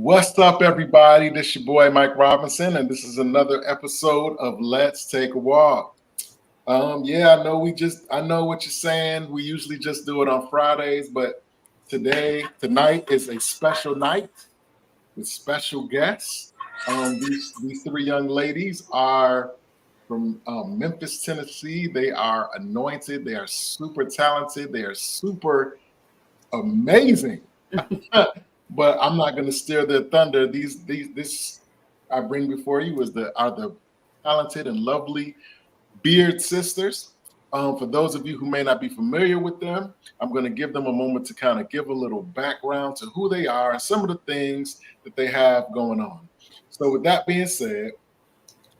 What's up, everybody? This is your boy Mike Robinson, and this is another episode of Let's Take a Walk. I know what you're saying. We usually just do it on Fridays, but tonight is a special night with special guests. These three young ladies are from Memphis, Tennessee. They are anointed. They are super talented. They are super amazing. But I'm not going to steer their thunder. This I bring before you are the talented and lovely Beard Sisters. For those of you who may not be familiar with them, I'm going to give them a moment to kind of give a little background to who they are and some of the things that they have going on. So with that being said,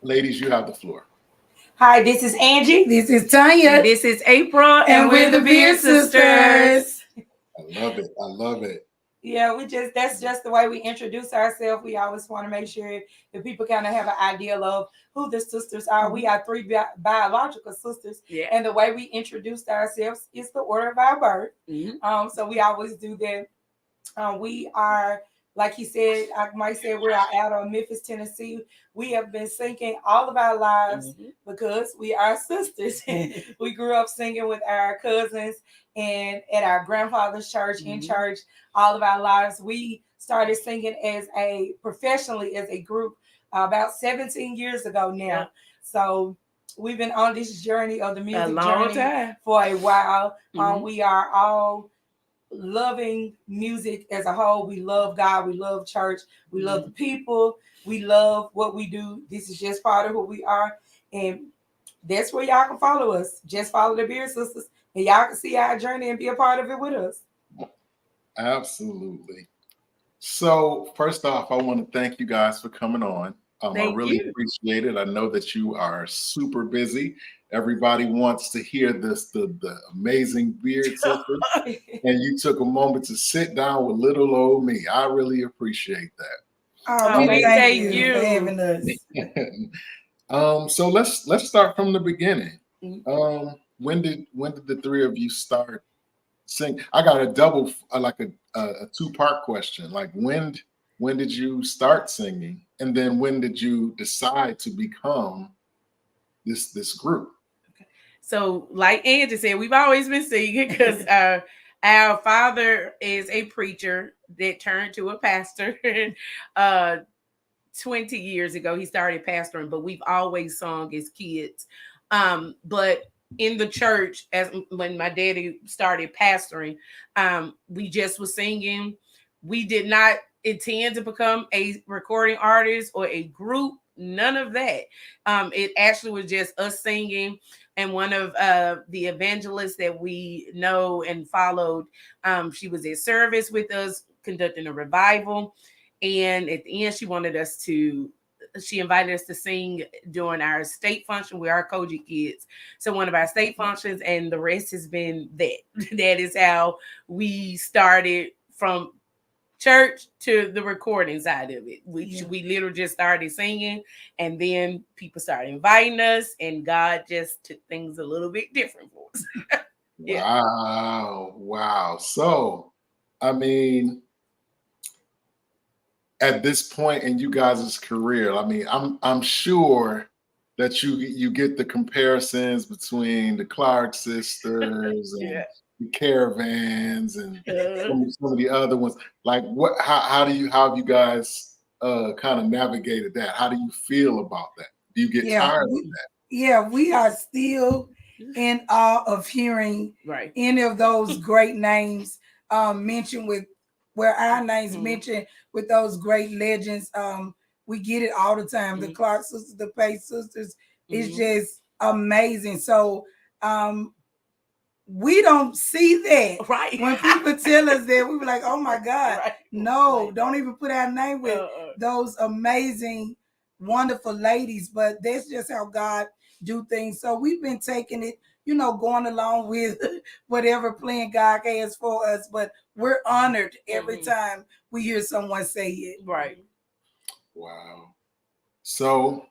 ladies, you have the floor. Hi, this is Angie. This is Tanya. This is April. And we're the Beard Sisters. I love it. I love it. Yeah, that's just the way we introduce ourselves. We always want to make sure that people kind of have an idea of who the sisters are. We are three biological sisters. Yeah. And the way we introduced ourselves is the order of our birth. Mm-hmm. So we always do that. We are, like he said, Mike said, we're out of Memphis, Tennessee. We have been singing all of our lives because we are sisters. We grew up singing with our cousins and at our grandfather's church, in church, all of our lives. We started singing professionally as a group about 17 years ago now. Yeah. So we've been on this journey of the music journey for a while. We are all loving music as a whole. We love God. We love church. We love the people. We love what we do. This is just part of who we are. And that's where y'all can follow us. Just follow the Beard Sisters. And y'all can see our journey and be a part of it with us. Absolutely. So first off, I want to thank you guys for coming on. I really appreciate it. I know that you are super busy. Everybody wants to hear the amazing Beard Sisters. And you took a moment to sit down with little old me. I really appreciate that. Oh, thank you for having us. So let's start from the beginning. When did the three of you start sing? I got a two-part question. Like when did you start singing, and then when did you decide to become this group? Okay. So, like Angie said, we've always been singing because our father is a preacher that turned to a pastor. 20 years ago, he started pastoring, but we've always sung as kids. But in the church, when my daddy started pastoring, we just was singing. We did not intend to become a recording artist or a group, none of that. It actually was just us singing. And one of the evangelists that we know and followed, she was at service with us, conducting a revival. And at the end, she invited us to sing during our state function. We are Koji kids. So one of our state functions, and the rest has been that. That is how we started from church to the recording side of it. We literally just started singing, and then people started inviting us, and God just took things a little bit different for us. Wow. So, I mean, at this point in you guys' career, I mean, I'm sure that you get the comparisons between the Clark sisters and the Caravans and some of the other ones. Like, how have you guys kind of navigated that? How do you feel about that? Do you get tired of that? Yeah, we are still in awe of hearing any of those great names mentioned where our names mentioned with those great legends. We get it all the time. The Clark sisters, the Pace sisters, it's just amazing. So we don't see that. Right. When people tell us that, we be like, oh my God, don't even put our name with those amazing, wonderful ladies. But that's just how God do things. So we've been taking it, going along with whatever plan God has for us. But we're honored every time we hear someone say it. Right. Wow. So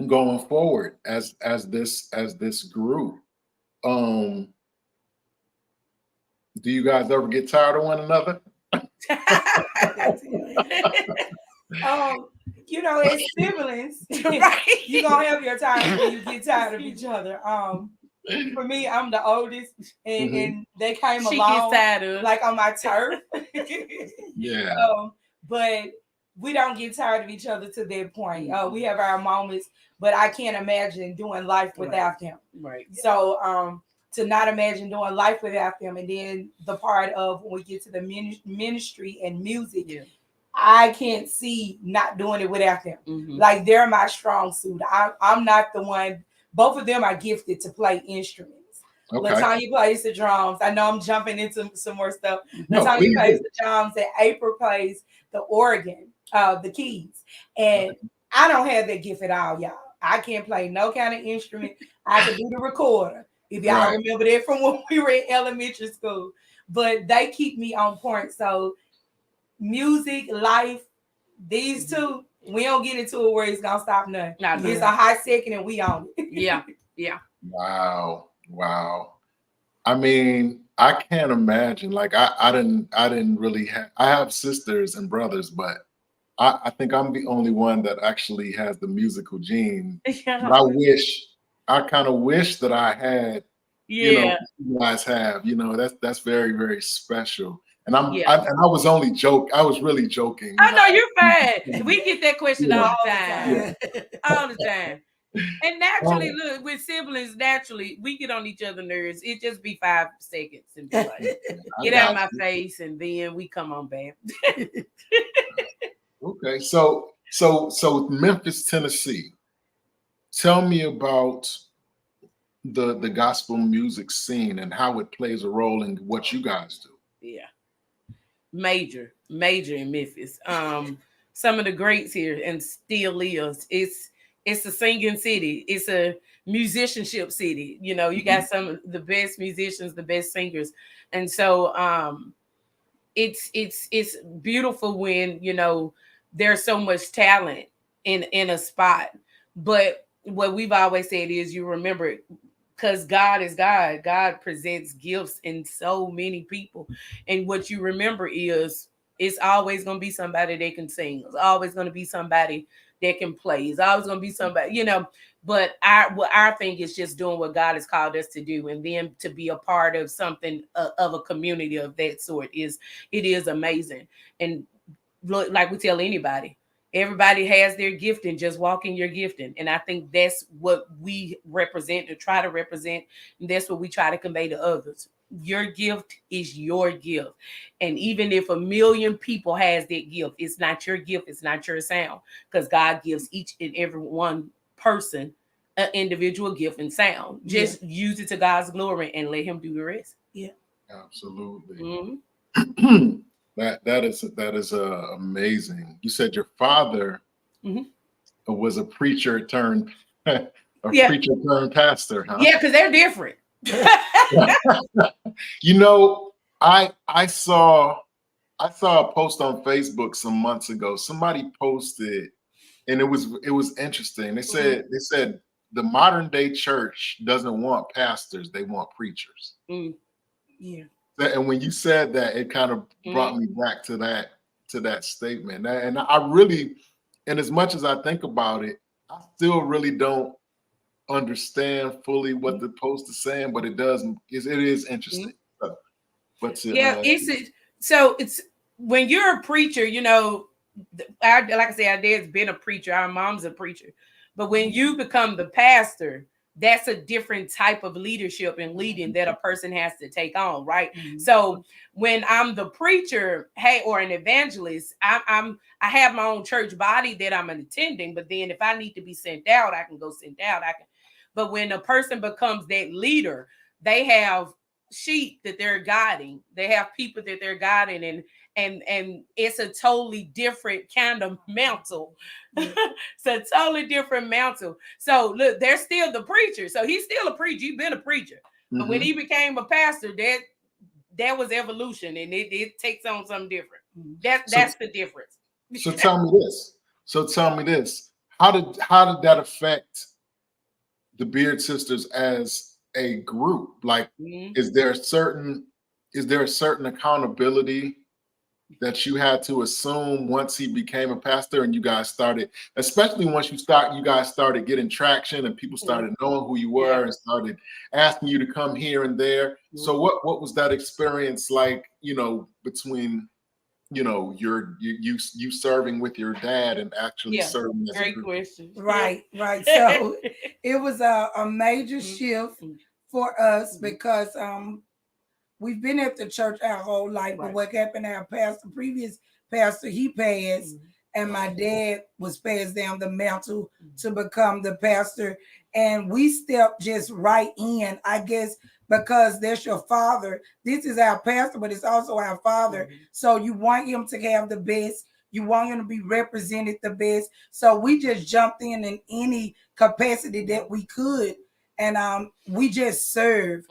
going forward as this group, do you guys ever get tired of one another? You know, as siblings, Right. you're gonna have your times when you get tired of each other. For me, I'm the oldest, and they came She along gets tired of. like on my turf. Yeah. But we don't get tired of each other to that point. We have our moments, but I can't imagine doing life without them. Right. So to not imagine doing life without them, and then the part of when we get to the ministry and music, I can't see not doing it without them. Like, they're my strong suit. I'm not the one. Both of them are gifted to play instruments. Okay. LaTanya plays the drums. I know I'm jumping into some more stuff. No, LaTanya plays the drums, and April plays the organ, the keys. And I don't have that gift at all, y'all. I can't play no kind of instrument. I can do the recorder, if y'all remember that from when we were in elementary school. But they keep me on point. So music, life, these two, we don't get into it where it's gonna stop nothing. It's a high second, and we own it. Yeah. Wow. I mean, I can't imagine. Like, I didn't really have. I have sisters and brothers, but I think I'm the only one that actually has the musical gene. But I kind of wish that I had. You know, you guys have. You know, that's very, very special. And I was only joking. I was really joking. I know you're fine. We get that question all the time. All the time. And naturally, look, with siblings, naturally, we get on each other's nerves. It just be 5 seconds and be like, get out of my face, and then we come on back. Okay, so Memphis, Tennessee. Tell me about the gospel music scene and how it plays a role in what you guys do. Yeah. Major in Memphis. Some of the greats here, and still is. It's a singing city. It's a musicianship city. You know, you got some of the best musicians, the best singers. And so it's beautiful when, you know, there's so much talent in a spot. But what we've always said is, you remember, because God is God. God presents gifts in so many people. And what you remember is, it's always going to be somebody that can sing. It's always going to be somebody that can play. It's always going to be somebody, you know. But our thing is just doing what God has called us to do, and then to be a part of something of a community of that sort is amazing. And look, like we tell anybody, everybody has their gifting. Just walk in your gifting. And I think that's what we represent, or try to represent. And that's what we try to convey to others. Your gift is your gift. And even if 1 million people has that gift, it's not your gift. It's not your sound, because God gives each and every one person an individual gift and sound. Just use it to God's glory and let him do the rest. Absolutely. That is amazing. You said your father was a preacher turned preacher turned pastor, huh? Yeah, because they're different. You know, I saw a post on Facebook some months ago. Somebody posted, and it was interesting. They said the modern day church doesn't want pastors; they want preachers. Yeah. And when you said that, it kind of brought me back to that statement. And I really, and as much as I think about it, I still really don't understand fully what the post is saying, but it is interesting. So it's when you're a preacher, you know, like I said, our dad's been a preacher, our mom's a preacher, but when you become the pastor, that's a different type of leadership and leading that a person has to take on, right? So when I'm the preacher, or an evangelist, I have my own church body that I'm attending, but then if I need to be sent out, I can go sent out. But when a person becomes that leader, they have sheep that they're guiding. They have people that they're guiding, and it's a totally different kind of mantle. It's a totally different mantle. So look, they're still the preacher. So he's still a preacher. He's been a preacher. But when he became a pastor, that was evolution, and it takes on something different. That's the difference. So tell me this. How did that affect the Beard Sisters as a group? Like, is there a certain accountability that you had to assume once he became a pastor and you guys started, especially once you guys started getting traction and people started knowing who you were and started asking you to come here and there. So what was that experience like, between you serving with your dad and actually serving as a Great group? question. Right. So it was a major shift for us because we've been at the church our whole life, but what happened, our previous pastor, he passed, and my dad was passed down the mantle to become the pastor, and we stepped just right in, I guess, because that's your father. This is our pastor, but it's also our father. So you want him to have the best. You want him to be represented the best. So we just jumped in any capacity that we could. And we just serve.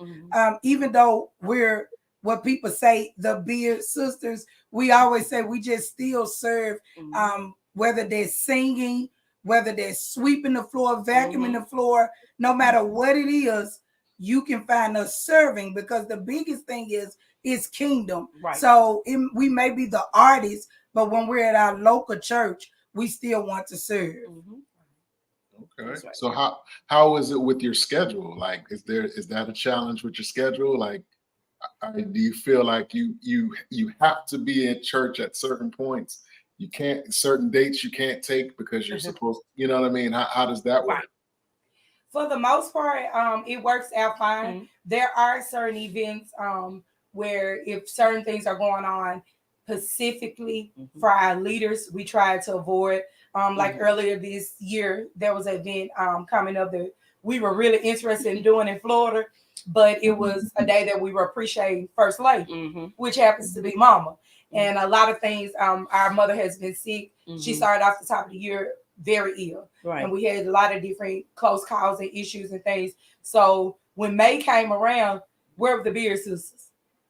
Even though we're what people say, the Beard Sisters, we always say we just still serve. Whether they're singing, whether they're sweeping the floor, vacuuming the floor, no matter what it is, you can find us serving, because the biggest thing is kingdom. So we may be the artists, but when we're at our local church, we still want to serve. Okay. So how is it with your schedule? Like, is that a challenge with your schedule? Like, do you feel like you have to be in church at certain points? You can't, certain dates you can't take because you're supposed, you know what I mean? How does that work? For the most part, it works out fine. There are certain events where if certain things are going on specifically for our leaders, we try to avoid. Like earlier this year, there was an event coming up that we were really interested in doing in Florida, but it was a day that we were appreciating First Lady, which happens to be Mama. And a lot of things, our mother has been sick. She started off the top of the year very ill. And we had a lot of different close calls and issues and things. So when May came around, where were the Beard Sisters?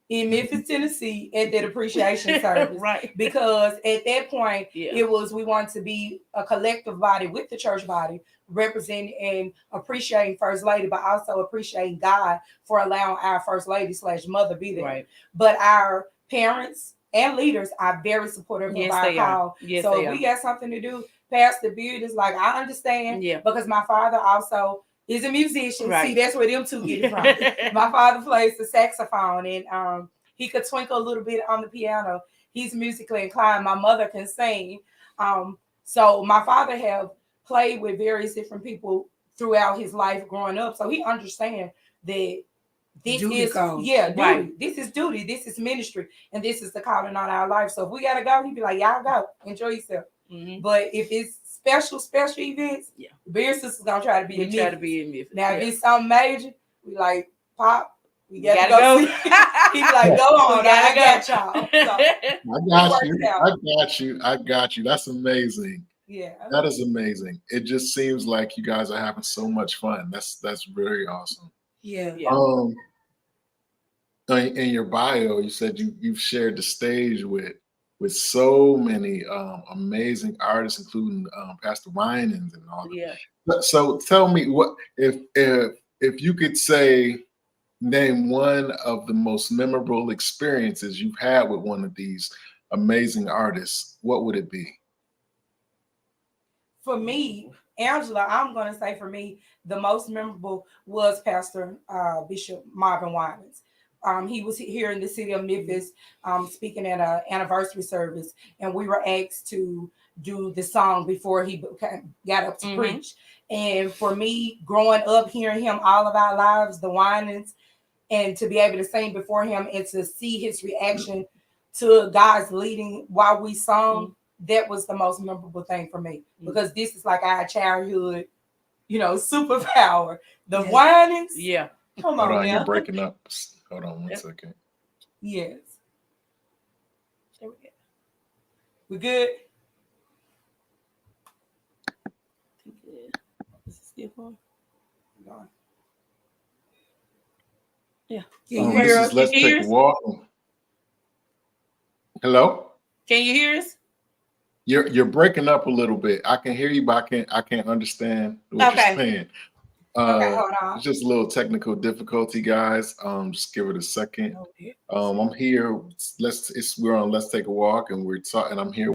In Memphis, Tennessee, at that appreciation service. Because at that point, it was, we wanted to be a collective body with the church body, representing and appreciating First Lady, but also appreciating God for allowing our First Lady / mother be there. But our parents and leaders are very supportive of our call. So if we got something to do, Pastor Beard is like, I understand, because my father also is a musician. See, that's where them two get it from. My father plays the saxophone, and he could twinkle a little bit on the piano. He's musically inclined. My mother can sing. So my father have played with various different people throughout his life growing up. So he understands that this duty is duty. This is duty. This is ministry, and this is the calling on our life. So if we gotta go, he'd be like, y'all go, enjoy yourself. But if it's special events, the Beard Sisters gonna try to be in Memphis. Now, if it's something major, we like, Pop, we gotta go. He be like, go on, I got y'all. So, I got you. That's amazing. Yeah, that is amazing. It just seems like you guys are having so much fun. That's very awesome. In your bio, you said you've shared the stage with so many amazing artists, including Pastor Winans and all that. So tell me, what if you could name one of the most memorable experiences you've had with one of these amazing artists, what would it be? For me, Angela, I'm going to say for me, the most memorable was Pastor Bishop Marvin Winans. He was here in the city of Memphis speaking at an anniversary service, and we were asked to do the song before he got up to preach. And for me, growing up, hearing him all of our lives, the Winans, and to be able to sing before him and to see his reaction to God's leading while we sung, that was the most memorable thing for me, because this is like our childhood, superpower. The Winans. Come on, now. You're breaking up. Hold on one second. Yes. There we go. We good? Is it still on? Yeah. Can you hear us? Let's take a walk. Hello? Can you hear us? You're breaking up a little bit. I can hear you, but I can't understand what you're saying. Okay, hold on. It's just a little technical difficulty, guys. Just give it a second. I'm here. We're on Let's Take a Walk, and we're talking. I'm here.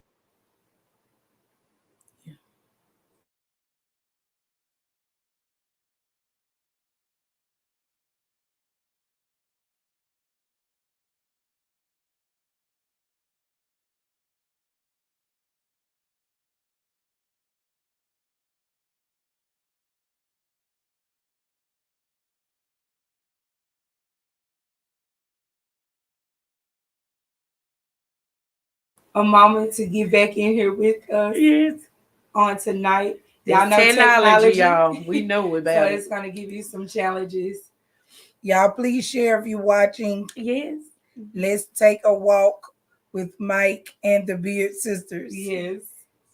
A moment to get back in here with us on tonight. Y'all know technology, y'all. We know about so it. it's gonna give you some challenges. Y'all, please share if you're watching. Yes. Let's Take a Walk with Mike and the Beard Sisters. Yes.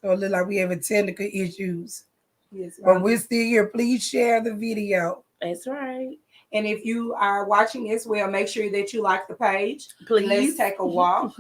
So it looks like we have technical issues. Yes. But we're still here. Please share the video. That's right. And if you are watching as well, make sure that you like the page. Please. Let's Take a Walk.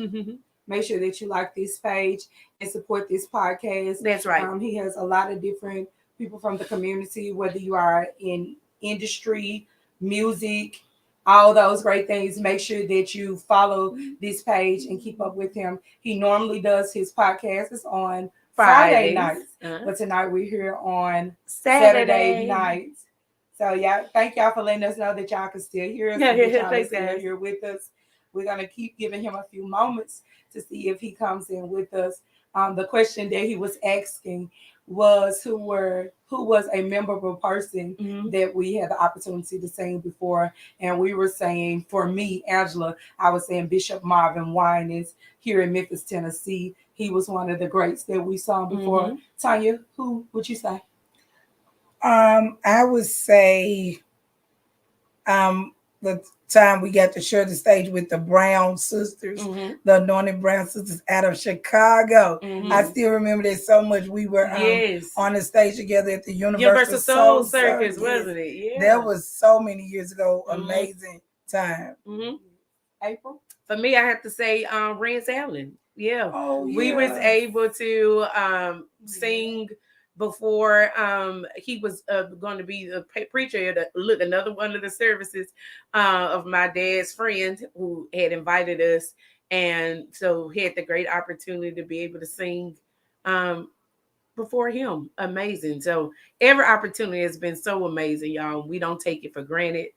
Make sure that you like this page and support this podcast. That's right. He has a lot of different people from the community, whether you are in industry, music, all those great things. Make sure that you follow this page and keep up with him. He normally does his podcasts on Friday nights, but tonight we're here on Saturday nights. So yeah, thank y'all for letting us know that y'all can still hear us. Y'all still here with us. We're gonna keep giving him a few moments to see if he comes in with us. The question that he was asking was who was a memorable person that we had the opportunity to sing before. And we were saying, for me, Angela, I was saying Bishop Marvin Winans here in Memphis, Tennessee. He was one of the greats that we saw before. Tanya, who would you say? I would say the time we got to share the stage with the Brown sisters, the Anointed Brown sisters out of Chicago. I still remember that so much. We were on the stage together at the Universal Soul Circus, wasn't it? Yeah. That was so many years ago. Amazing time. April? For me, I have to say Rance Allen. Yeah. Oh, yeah. We was able to sing before he was going to be the preacher at another one of the services of my dad's friend who had invited us, and so had the great opportunity to be able to sing before him. Amazing. So every opportunity has been so amazing, y'all. We don't take it for granted.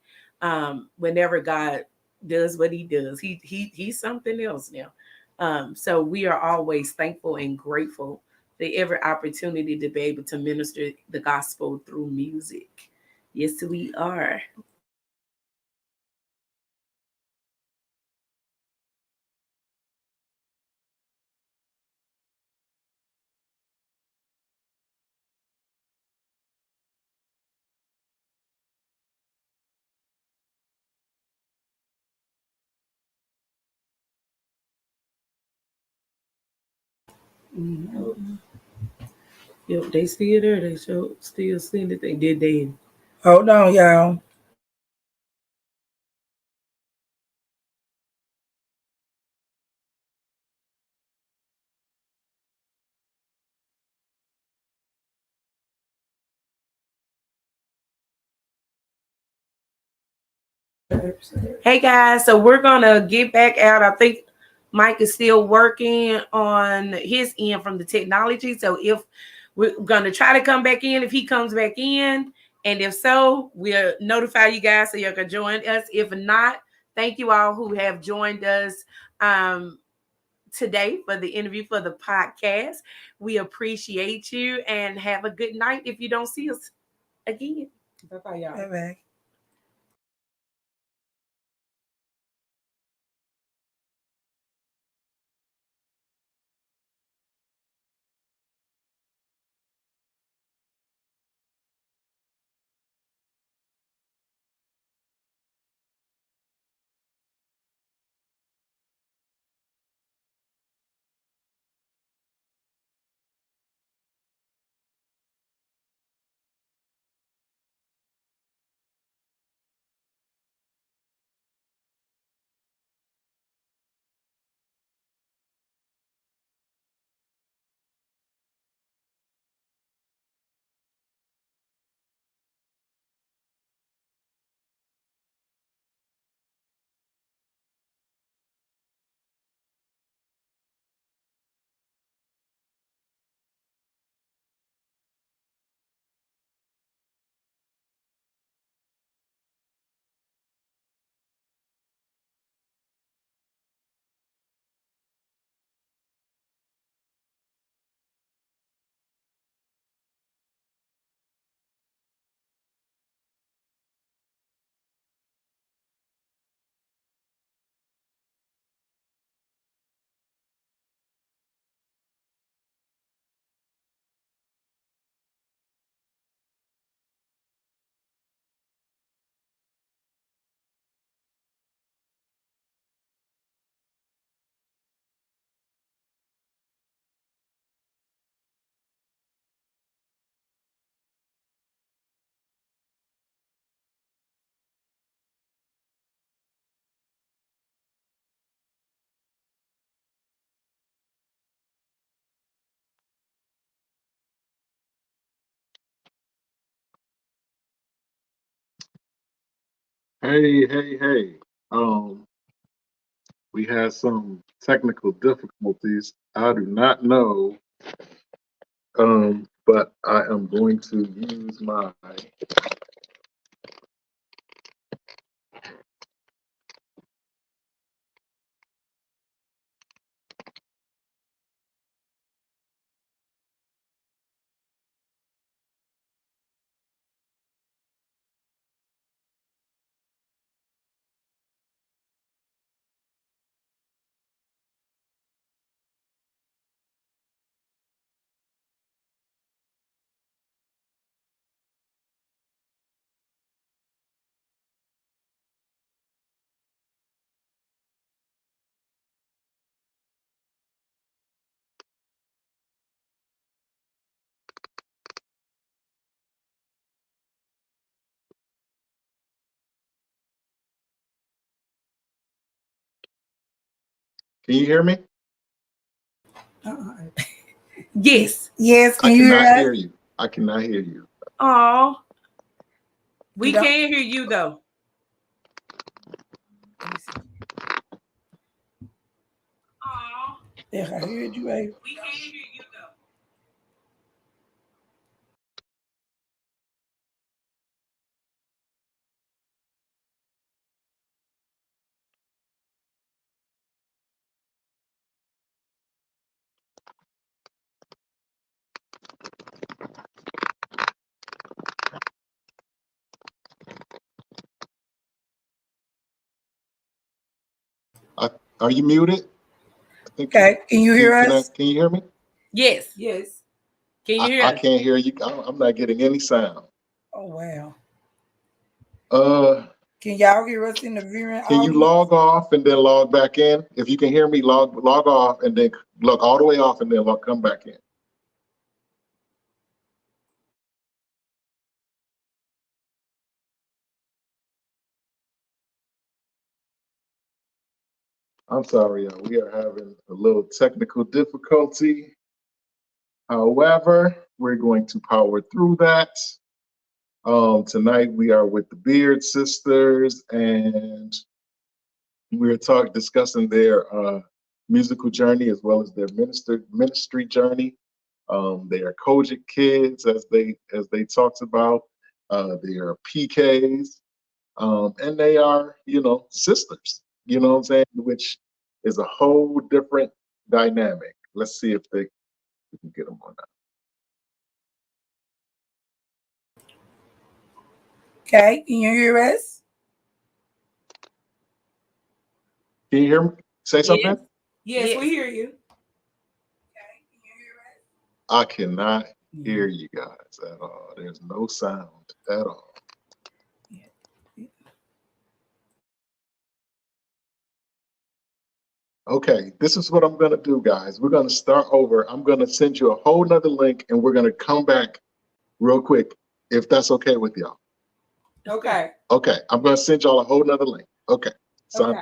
Whenever God does what he does, he's something else now. So we are always thankful and grateful for every opportunity to be able to minister the gospel through music. Yes, we are. Yep, they still there. They still seeing that they did they. Hold on, y'all. Hey guys, so we're gonna get back out. I think Mike is still working on his end from the technology. So if we're gonna try to come back in, if he comes back in, and if so, we'll notify you guys so you can join us. If not, thank you all who have joined us today for the interview for the podcast. We appreciate you and have a good night if you don't see us again. Bye-bye, y'all. Bye-bye. Hey. We had some technical difficulties. I do not know, but I am going to use my. Can you hear me? Yes. Yes. I Can you cannot hear hear us? you. I cannot hear you. Oh, we can't hear you though. Oh, Yeah, I heard you, baby. we can't hear you though. Are you muted? I think. Okay. Can you hear us? Can you hear me? Yes. Yes. Can you hear I us? can't hear you. I'm not getting any sound. Oh wow. Can Can y'all hear us in the viewing you audience? log off and then log back in? If you can hear me, log off and then log all the way off and then come back in. I'm sorry, y'all. We are having a little technical difficulty. However, we're going to power through that. Tonight we are with the Beard Sisters, and we're discussing their musical journey as well as their ministry journey. They are Kojic kids, as they talked about. They are PKs, and they are, sisters. You know what I'm saying? Which is a whole different dynamic. Let's see if we can get them on that. Okay. Can you hear us? Can you hear me? Say something. Yes, we hear you. I cannot hear you guys at all. There's no sound at all. Okay, this is what I'm gonna do, guys. We're gonna start over. I'm gonna send you a whole nother link and we're gonna come back real quick, if that's okay with y'all. Okay. Okay, I'm gonna send y'all a whole nother link. Okay. So Okay.